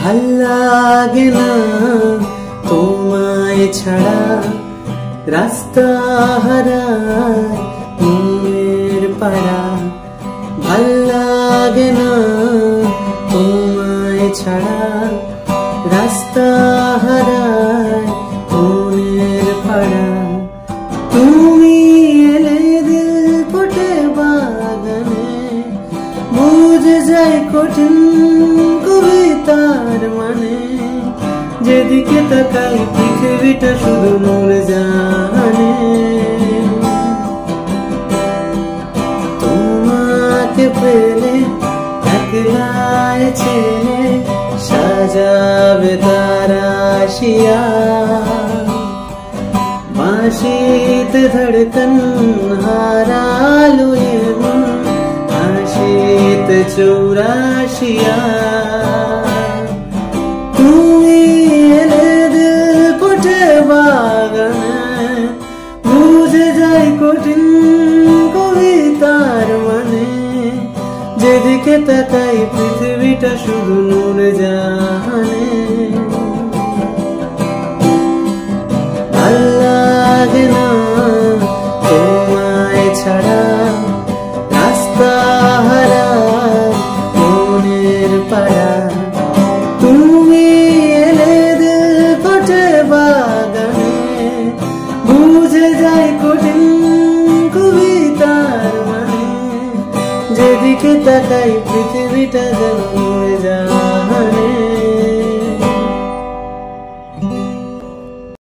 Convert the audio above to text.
ভাল লাগে না তোমায় ছাড়া, রাস্তা হারায় মনের পাড়া। ভাল লাগে না তোমায় ছাড়া, রাস্তা হারায় মনের পাড়া। তুমি এলে দিল ফোটে বাগানে, বুঝে যায় কঠিন কবিতার মানে। যেদিকে তাকাই পৃথিবীটা শুধু নূর জানে। তোমাকে পেলে একলাই ছেলে সাজাবে তারা শিয়া। বাঁশিতে ধড়কন হারালো ये मन, হাসিতে চৌরাশিয়া। তুমি এলে দিল ফোটে বাগানে, বুঝে যায় কঠিন কবিতার মানে। যেদিকে তাকাই পৃথিবীটা শুধু নূর জানে। ভাল লাগে না তোমায় ছাড়া, রাস্তা হারায় মনের পাড়া। তুমি এলে দিল ফোটে বাগানে, বুঝে যায় কঠিন কবিতার মানে। যেদিকে তাকাই পৃথিবীটা যেন